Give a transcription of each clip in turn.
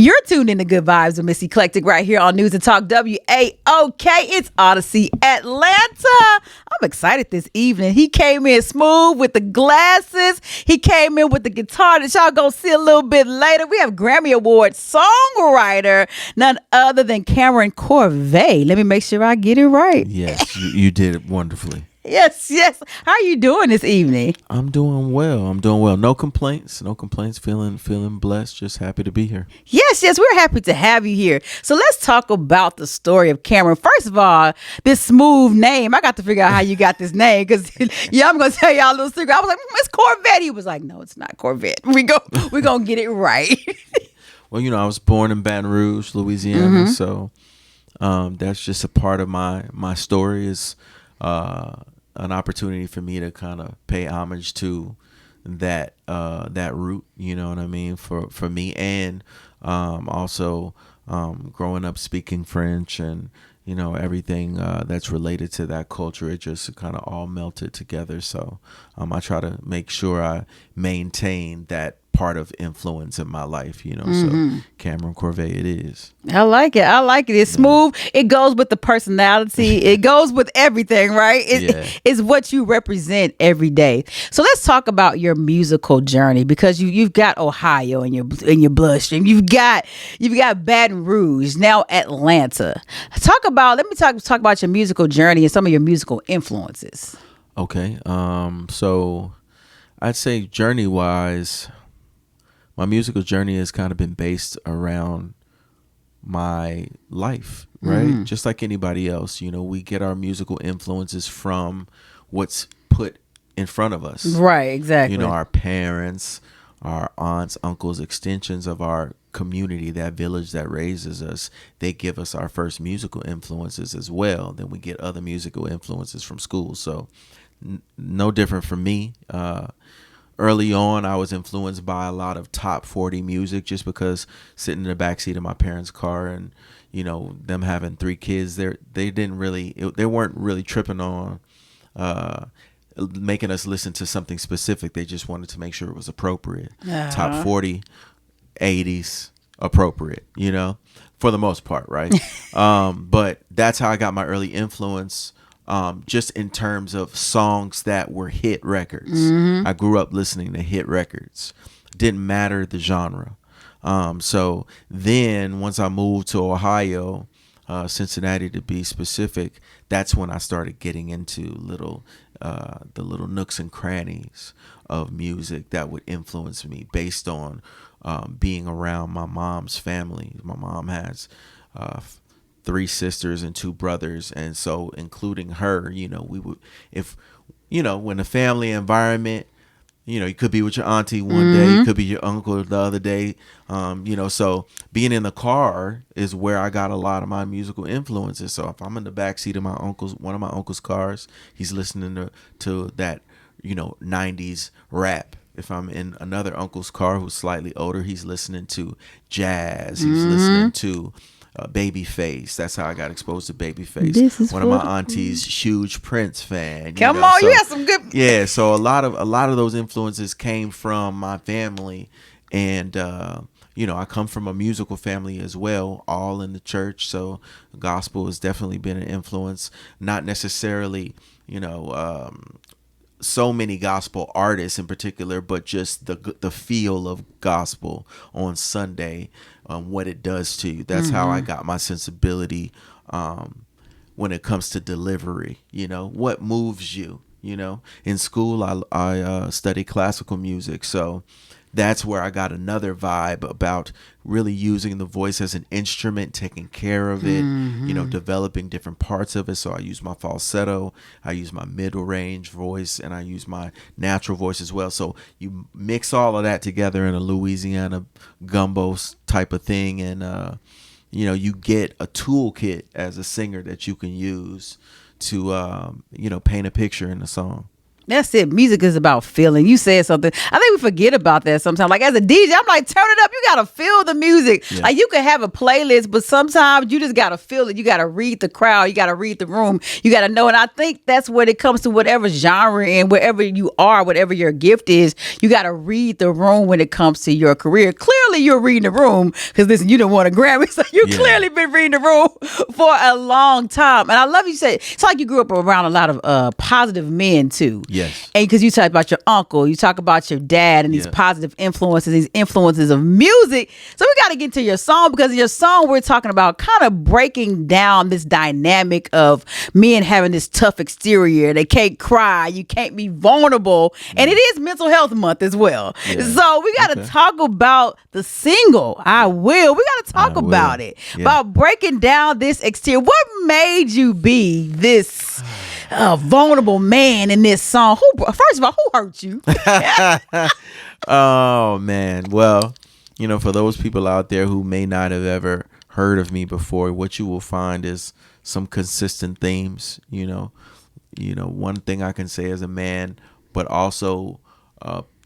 You're tuned in to Good Vibes with Miss Eclectic right here on News and Talk WAOK. It's Odyssey Atlanta. I'm excited this evening. He came in smooth with the glasses. He came in with the guitar that y'all gonna see a little bit later. We have Grammy Award songwriter, none other than Kameron Corvet. Let me make sure I get it right. Yes, you did it wonderfully. Yes. How are you doing this evening? I'm doing well. No complaints. Feeling blessed. Just happy to be here. Yes, we're happy to have you here. So let's talk about the story of Kameron. First of all, this smooth name. I got to figure out how you got this name because I'm gonna tell y'all a little secret. I was like, it's Corvette. He was like, no, it's not Corvette. We're gonna get it right. Well, I was born in Baton Rouge, Louisiana, so that's just a part of my story. Is an opportunity for me to kind of pay homage to that root, you know what I mean, for me, and also growing up speaking French and everything that's related to that culture. It just kind of all melted together. So I try to make sure I maintain that part of influence in my life, so Kameron Corvet it is. I like it. It's smooth. It goes with the personality. It goes with everything, right? It's what you represent every day. So let's talk about your musical journey, because you've got Ohio in your bloodstream. You've got Baton Rouge, now Atlanta. Let me talk about your musical journey and some of your musical influences. Okay. So I'd say journey-wise, my musical journey has kind of been based around my life, right? Just like anybody else, we get our musical influences from what's put in front of us. Right, exactly. Our parents, our aunts, uncles, extensions of our community, that village that raises us, they give us our first musical influences as well. Then we get other musical influences from school. So no different from me. Early on, I was influenced by a lot of top 40 music, just because sitting in the backseat of my parents' car and, them having 3 kids, they weren't really tripping on making us listen to something specific. They just wanted to make sure it was appropriate. Top 40, 80s, appropriate, for the most part, right? But that's how I got my early influence. Just in terms of songs that were hit records. I grew up listening to hit records. Didn't matter the genre. So then once I moved to Ohio, Cincinnati to be specific, that's when I started getting into the little nooks and crannies of music that would influence me based on being around my mom's family. My mom has 3 sisters and 2 brothers, and so including her, we would, if when the family environment, you could be with your auntie one day, you could be your uncle the other day, so being in the car is where I got a lot of my musical influences. So if I'm in the backseat of one of my uncle's cars, he's listening to that 90s rap. If I'm in another uncle's car who's slightly older, he's listening to jazz, he's listening to Babyface. That's how I got exposed to Babyface. One of my aunties, huge Prince fan. You have some good. Yeah, so a lot of those influences came from my family, and I come from a musical family as well, all in the church. So gospel has definitely been an influence. Not necessarily, so many gospel artists in particular, but just the feel of gospel on Sunday, what it does to you. That's how I got my sensibility when it comes to delivery. What moves you. In school I studied classical music, so that's where I got another vibe about really using the voice as an instrument, taking care of it, developing different parts of it. So I use my falsetto, I use my middle range voice, and I use my natural voice as well. So you mix all of that together in a Louisiana gumbo type of thing, and you get a toolkit as a singer that you can use to paint a picture in a song. That's it. Music is about feeling. You said something. I think we forget about that sometimes. Like as a DJ, I'm like, turn it up. You got to feel the music. Yeah. Like you can have a playlist, but sometimes you just got to feel it. You got to read the crowd. You got to read the room. You got to know. And I think that's when it comes to whatever genre and wherever you are, whatever your gift is, you got to read the room when it comes to your career. Clearly, clearly you're reading the room because listen, you didn't want a Grammy, so you clearly been reading the room for a long time. And I love you say it's like you grew up around a lot of positive men too. Yes. And because you talk about your uncle, you talk about your dad, and these positive influences, these influences of music. So we got to get to your song, because in your song we're talking about kind of breaking down this dynamic of men having this tough exterior. They can't cry, you can't be vulnerable, and it is Mental Health Month as well. So we got to talk about the single I Will. We got to talk about it, about breaking down this exterior. What made you be this vulnerable man in this song? First of all, who hurt you? Oh man, well, for those people out there who may not have ever heard of me before, what you will find is some consistent themes. One thing I can say as a man, but also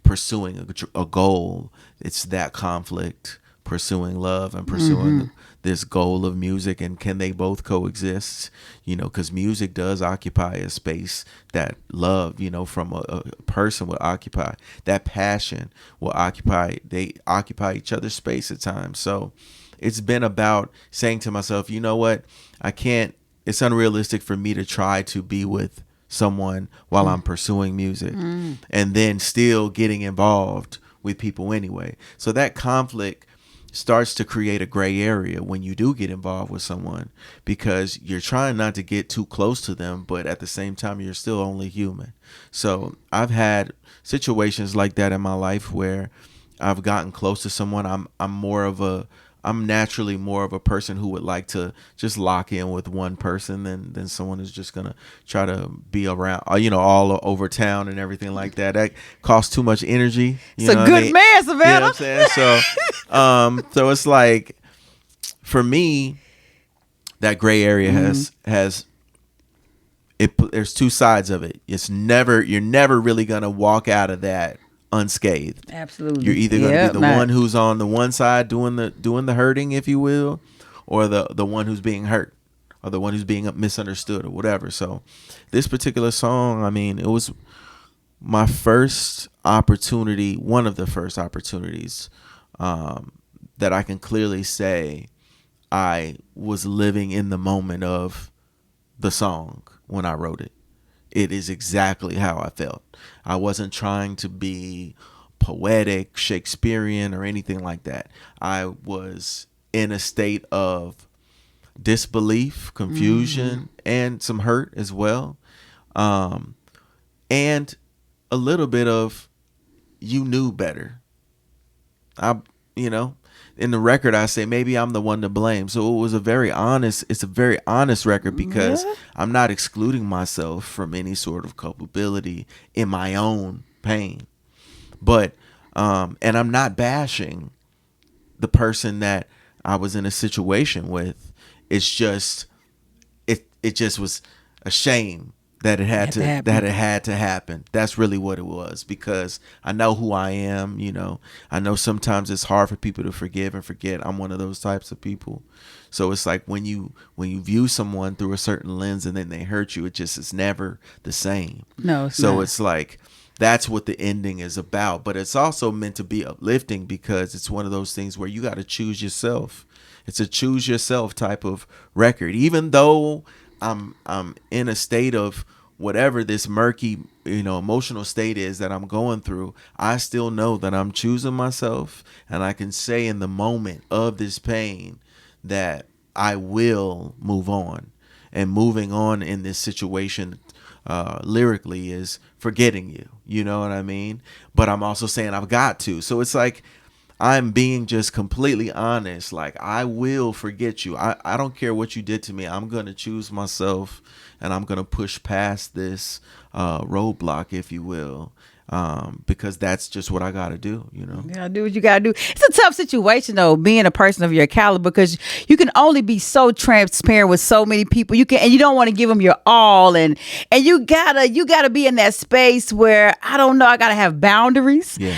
pursuing a goal. It's that conflict, pursuing love and pursuing this goal of music, and can they both coexist? Because music does occupy a space that love, from a person would occupy. That passion will occupy. They occupy each other's space at times. So it's been about saying to myself, you know what? It's unrealistic for me to try to be with someone while I'm pursuing music and then still getting involved with people anyway. So that conflict starts to create a gray area when you do get involved with someone, because you're trying not to get too close to them, but at the same time you're still only human. So I've had situations like that in my life where I've gotten close to someone. I'm naturally more of a person who would like to just lock in with one person than someone who's just gonna try to be around, all over town and everything like that. That costs too much energy. It's a good man, Savannah. You know what I'm saying? So it's like, for me, that gray area has there's two sides of it. You're never really gonna walk out of that unscathed. Absolutely. You're either going to be the one who's on the one side doing the hurting, if you will, or the one who's being hurt, or the one who's being misunderstood, or whatever. So this particular song, it was my first opportunity, one of the first opportunities that I can clearly say I was living in the moment of the song when I wrote it. It is exactly how I felt. I wasn't trying to be poetic, Shakespearean, or anything like that. I was in a state of disbelief, confusion, and some hurt as well. And a little bit of, you knew better. In the record, I say maybe I'm the one to blame. So it's a very honest record, because I'm not excluding myself from any sort of culpability in my own pain. But, and I'm not bashing the person that I was in a situation with. It's just, it just was a shame that it had to happen. That's really what it was, because I know who I am. I know sometimes it's hard for people to forgive and forget. I'm one of those types of people. So it's like when you view someone through a certain lens and then they hurt you, it's never the same. No, it's so not. It's like, that's what the ending is about. But it's also meant to be uplifting, because it's one of those things where you got to choose yourself. It's a choose yourself type of record. Even though I'm in a state of whatever this murky, emotional state is that I'm going through, I still know that I'm choosing myself, and I can say in the moment of this pain that I will move on. And moving on in this situation lyrically is forgetting you. You know what I mean? But I'm also saying I've got to. So it's like, I'm being just completely honest. Like, I will forget you. I don't care what you did to me. I'm going to choose myself, and I'm going to push past this roadblock, if you will, because that's just what I got to do, You gotta do what you gotta do. It's a tough situation, though, being a person of your caliber, because you can only be so transparent with so many people. You don't want to give them your all, and you gotta be in that space where, I don't know, I gotta have boundaries. Yeah.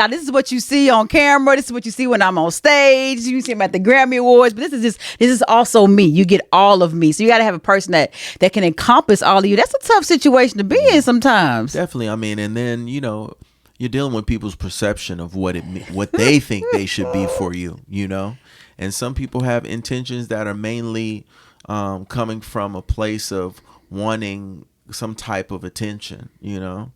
This is what you see on camera. This is what you see when I'm on stage. You see them at the Grammy Awards, but this is also me. You get all of me, so you gotta have a person that can encompass all of you. That's a tough situation to be in sometimes. Definitely. And then you're dealing with people's perception of what they think they should be for you, you know? And some people have intentions that are mainly coming from a place of wanting some type of attention, you know?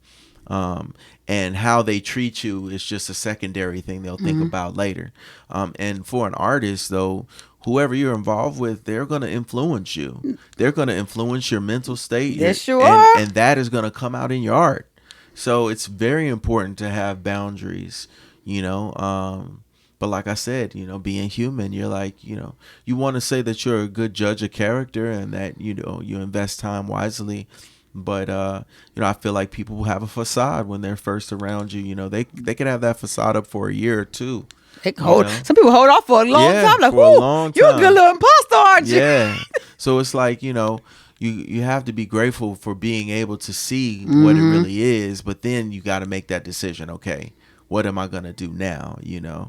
And how they treat you is just a secondary thing they'll think about later. And for an artist, though, whoever you're involved with, they're going to influence you. They're going to influence your mental state. Yes, you are. And that is going to come out in your art. So it's very important to have boundaries, you know. But like I said, you know, being human, you're like, you know, you want to say that you're a good judge of character and that, you know, you invest time wisely. But, you know, I feel like people have a facade when they're first around you. You know, they could have that facade up for a year or two. Some people hold off for a long time. Like, for a long time. You're a good little imposter, aren't you? Yeah. So it's like, you know, you have to be grateful for being able to see what it really is. But then you got to make that decision. Okay, what am I going to do now? You know,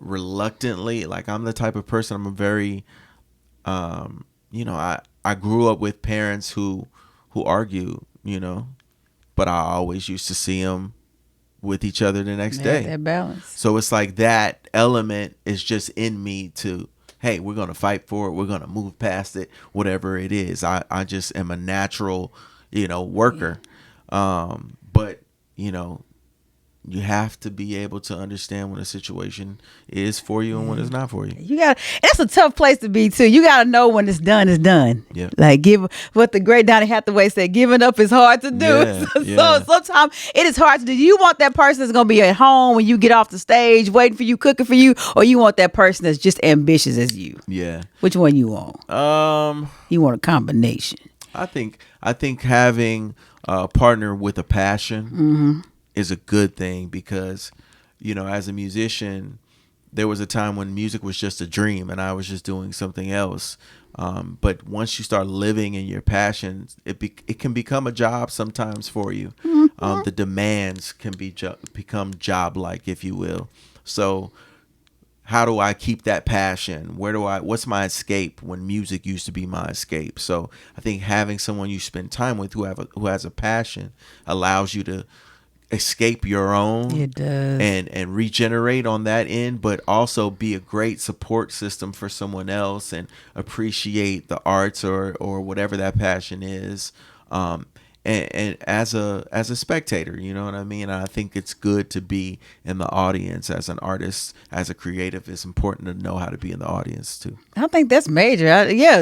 reluctantly, like I'm the type of person, I'm a very, you know, I grew up with parents who argue, you know, but I always used to see them with each other the next day. That balance. So it's like that element is just in me to, hey, we're going to fight for it. We're going to move past it, whatever it is. I just am a natural, you know, worker. But, you know, you have to be able to understand when a situation is for you and when it's not for you. That's a tough place to be too. You got to know when it's done is done. Yeah. Like what the great Donny Hathaway said, giving up is hard to do. So sometimes it is hard to do. You want that person that's going to be at home when you get off the stage, waiting for you, cooking for you, or you want that person that's just ambitious as you? Yeah. Which one you want? You want a combination. I think having a partner with a passion is a good thing because, you know, as a musician, there was a time when music was just a dream and I was just doing something else. But once you start living in your passion, it can become a job sometimes for you. The demands can become job-like, if you will. So how do I keep that passion? What's my escape when music used to be my escape? So I think having someone you spend time with who has a passion allows you to escape your own. It does. And regenerate on that end, but also be a great support system for someone else and appreciate the arts or whatever that passion is. And as a spectator, you know what I mean? And I think it's good to be in the audience as an artist, as a creative. It's important to know how to be in the audience too. I think that's major.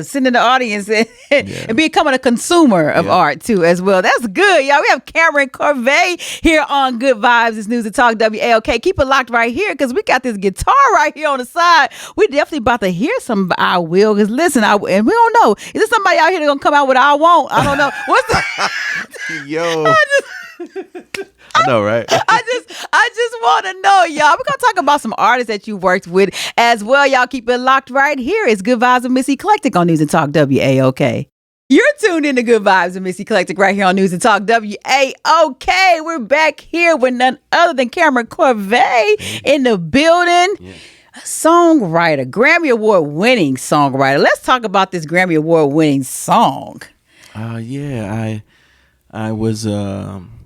Sitting in the audience and becoming a consumer of art too as well. That's good, y'all. We have Kameron Corvet here on Good Vibes. It's News and Talk WAOK. Keep it locked right here because we got this guitar right here on the side. We definitely about to hear some I Will. Because listen, and we don't know. Is there somebody out here that's going to come out with I Won't? I don't know. What's the... Yo, I know, right? I just want to know, y'all. We're gonna talk about some artists that you worked with as well. Y'all keep it locked right here. It's Good Vibes with Miss Eclectic on News and Talk WAOK. You're tuned in to Good Vibes with Miss Eclectic right here on News and Talk WAOK. We're back here with none other than Kameron Corvet in the building. Yeah. Songwriter, Grammy Award-winning songwriter. Let's talk about this Grammy Award-winning song. I was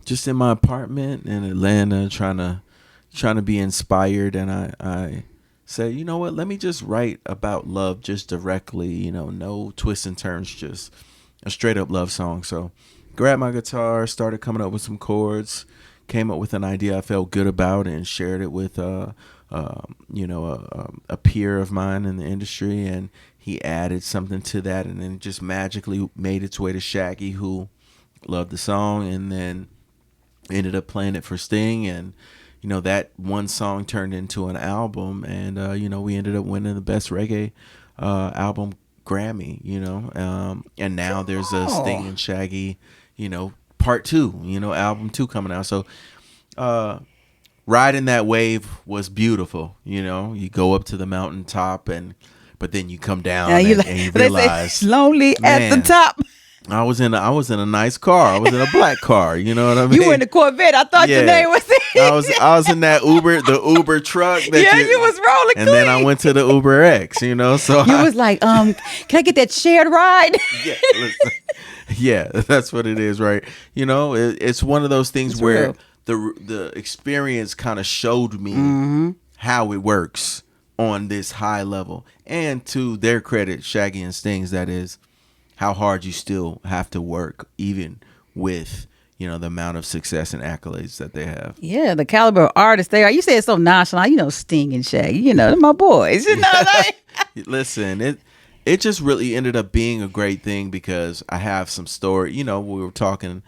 just in my apartment in Atlanta trying to be inspired, and I said, you know what, let me just write about love just directly, you know, no twists and turns, just a straight up love song. So grabbed my guitar, started coming up with some chords, came up with an idea I felt good about, and shared it with a peer of mine in the industry, and he added something to that, and then just magically made its way to Shaggy, who loved the song and then ended up playing it for Sting, and you know that one song turned into an album, and we ended up winning the best reggae album Grammy, you know, and now there's a Sting and Shaggy, you know, part 2, you know, album 2 coming out. So riding that wave was beautiful, you know. You go up to the mountaintop but then you come down and you realize lonely at the top. I was in a nice car. I was in a black car. You know what I mean? You were in the Corvette. I thought your name was it. I was in that the Uber truck. You was rolling. And then I went to the Uber X. You know, so you was like, can I get that shared ride? Yeah, that's what it is, right? You know, it's one of those things where the experience kind of showed me how it works on this high level. And to their credit, Shaggy and Stings, that is, how hard you still have to work, even with, you know, the amount of success and accolades that they have. Yeah, the caliber of artists they are. You say it so nonchalant, you know, Sting and Shaggy, you know, they're my boys. You know, like Listen, it just really ended up being a great thing because I have some story. You know, we were talking.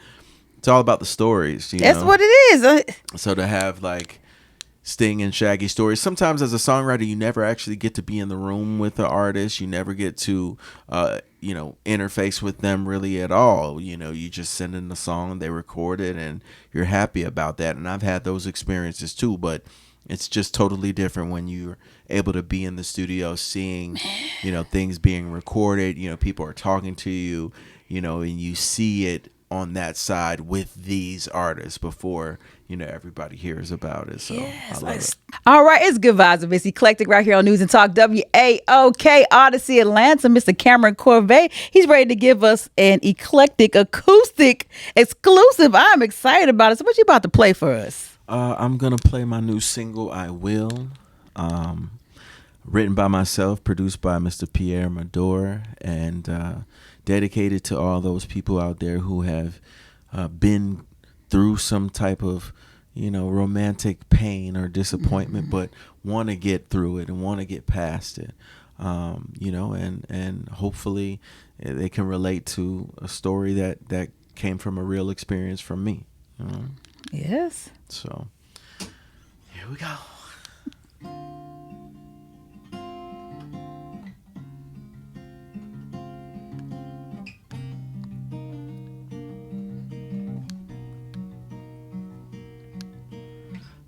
It's all about the stories. That's what it is. So to have like Sting and Shaggy stories. Sometimes as a songwriter, you never actually get to be in the room with the artist. You never get to, interface with them really at all. You know, you just send in the song, they record it, and you're happy about that. And I've had those experiences too, but it's just totally different when you're able to be in the studio, seeing, you know, things being recorded. You know, people are talking to you, you know, and you see it on that side with these artists before, you know, everybody hears about it. So yes, I love it. All right, it's Good Vibes with Miss Eclectic right here on News and Talk WAOK Odyssey Atlanta. Mr. Kameron Corvet, he's ready to give us an eclectic acoustic exclusive. I'm excited about it. So what you about to play for us? I'm gonna play my new single, I Will. Written by myself, produced by Mr. Pierre Mador, and dedicated to all those people out there who have been through some type of, you know, romantic pain or disappointment, but want to get through it and want to get past it, you know, and hopefully they can relate to a story that came from a real experience from me. You know? Yes. So here we go.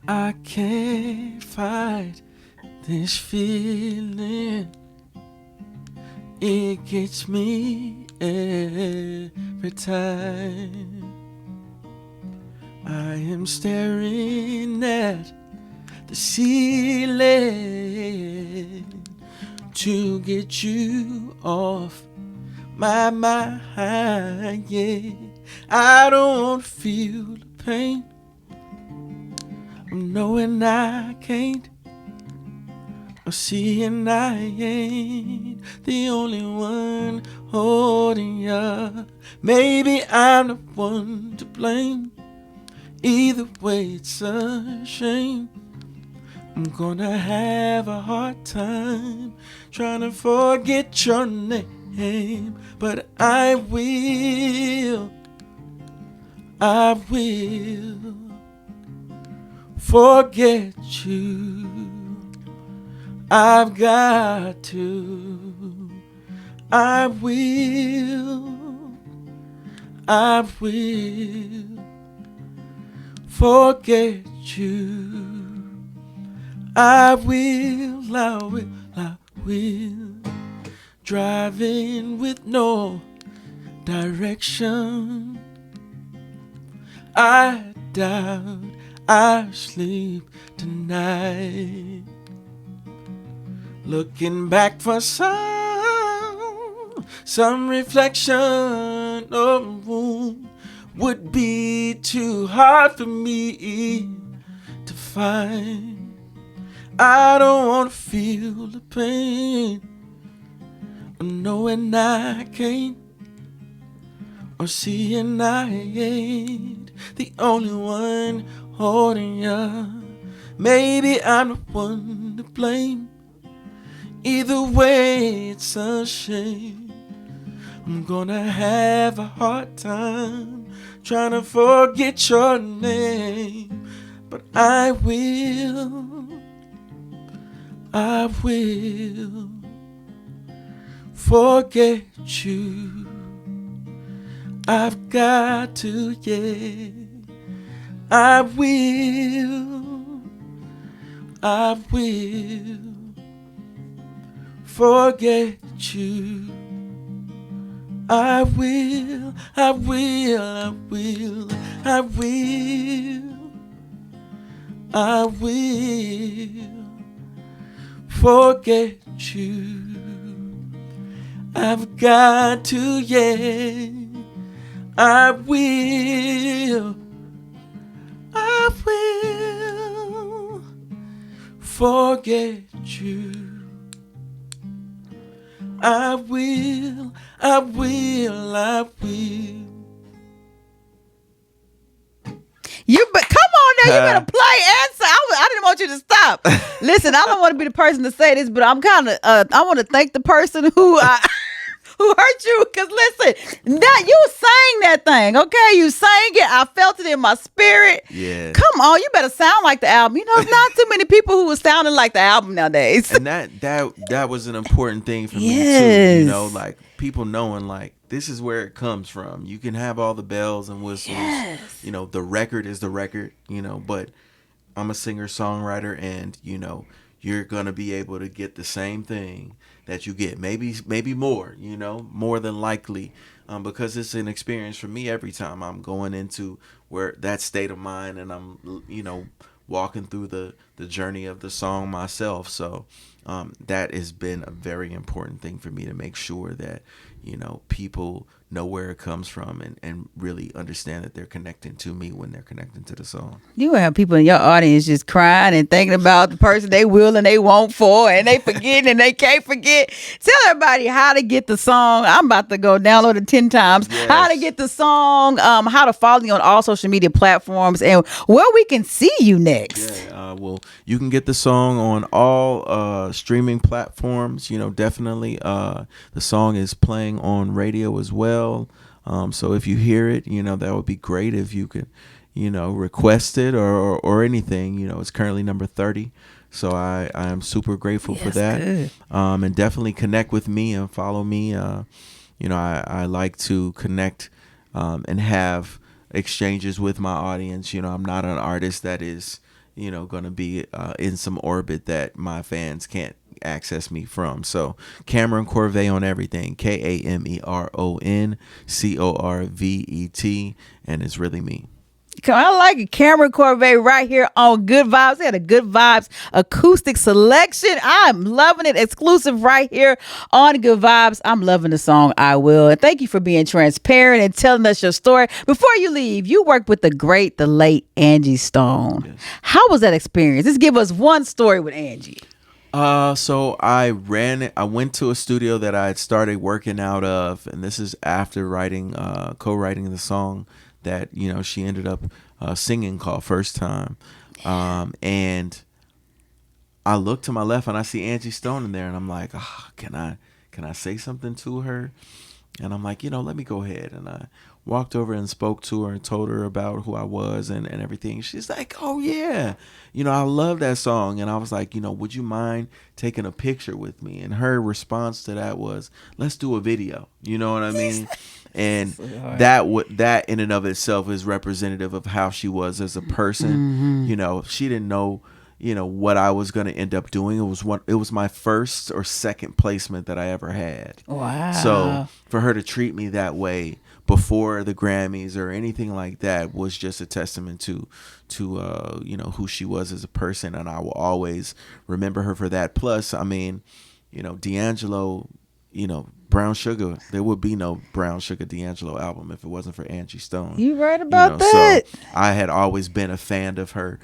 I can't fight this feeling. It gets me every time. I am staring at the ceiling to get you off my mind. Yeah, I don't feel the pain. I'm knowing I can't, or seeing I ain't the only one holding ya. Maybe I'm the one to blame. Either way, it's a shame. I'm gonna have a hard time trying to forget your name, but I will forget you. I've got to. I will forget you. I will. Driving with no direction, I doubt I sleep tonight. Looking back for some reflection of would be too hard for me to find. I don't want to feel the pain of knowing I can't, or seeing I ain't the only one holding ya. Maybe I'm the one to blame. Either way, it's a shame. I'm gonna have a hard time trying to forget your name, but I will forget you. I've got to, yeah. I will forget you. I will forget you. I've got to, yeah. I will will forget you. I will. But come on now, you better play answer. I didn't want you to stop. Listen, I don't want to be the person to say this, but I'm kind of I want to thank the person who hurt you. Because listen, that you sang that thing, okay? You sang it. I felt it in my spirit. Yeah. Come on, you better sound like the album. You know, there's not too many people who are sounding like the album nowadays. And that was an important thing for me too. You know, like people knowing like this is where it comes from. You can have all the bells and whistles. Yes. You know, the record is the record, you know, but I'm a singer-songwriter, and, you know, you're going to be able to get the same thing that you get. Maybe more, you know, more than likely, because it's an experience for me every time I'm going into where that state of mind, and I'm, you know, walking through the journey of the song myself. So that has been a very important thing for me, to make sure that, you know, people know where it comes from and really understand that they're connecting to me when they're connecting to the song. You will have people in your audience just crying and thinking about the person they will and they won't for, and they forget and they can't forget. Tell everybody how to get the song. I'm about to go download it 10 times. Yes. How to get the song, how to follow you on all social media platforms, and where we can see you next. Yeah, well, you can get the song on all streaming platforms. You know, definitely the song is playing on radio as well. So if you hear it, you know, that would be great if you could, you know, request it or anything. You know, it's currently number 30. So I am super grateful for that. Good. And definitely connect with me and follow me. You know, I like to connect and have exchanges with my audience. You know, I'm not an artist that is, you know, going to be in some orbit that my fans can't access me from. So Kameron Corvet on everything, KameronCorvet, and it's really me. I like it. Kameron Corvet right here on Good Vibes. They had a Good Vibes acoustic selection. I'm loving it. Exclusive right here on Good Vibes. I'm loving the song I Will. And thank you for being transparent and telling us your story. Before you leave, you worked with the late Angie Stone. Yes. How was that experience? Just give us one story with Angie. So I went to a studio that I had started working out of, and this is after co-writing the song that, you know, she ended up singing, called First Time. And I look to my left and I see Angie Stone in there, and I'm like, can I say something to her? And I'm like, you know, let me go ahead. And I walked over and spoke to her and told her about who I was and everything. She's like, oh yeah, you know, I love that song. And I was like, you know, would you mind taking a picture with me? And her response to that was, let's do a video. You know what I mean? And that in and of itself is representative of how she was as a person. Mm-hmm. You know, she didn't know, you know, what I was going to end up doing. It was my first or second placement that I ever had. Wow. So for her to treat me that way before the Grammys or anything like that was just a testament to you know, who she was as a person, and I will always remember her for that. Plus, I mean, you know, D'Angelo, you know, Brown Sugar, there would be no Brown Sugar D'Angelo album if it wasn't for Angie Stone. You right about that. So I had always been a fan of her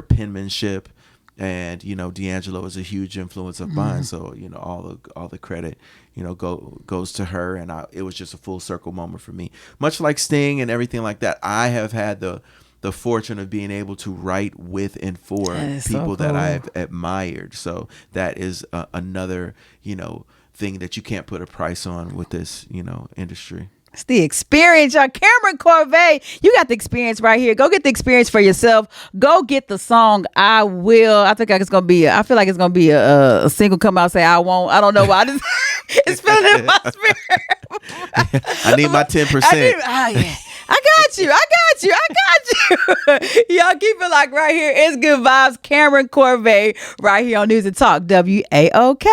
penmanship, and, you know, D'Angelo is a huge influence of mine. So, you know, all the credit, you know, goes to her, and it was just a full circle moment for me. Much like Sting and everything like that, I have had the fortune of being able to write with and for people that I've admired. So that is another, you know, thing that you can't put a price on with this, you know, industry. It's the experience, y'all. Kameron Corvet, you got the experience right here. Go get the experience for yourself. Go get the song I Will. I feel like it's gonna be a single come out, say I won't. I don't know why. It's feeling in my spirit. I need my 10%. Yeah. I got you. Y'all keep it like right here. It's Good Vibes. Kameron Corvet right here on News and Talk WAOK.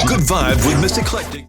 Good vibe with Miss Eclectic.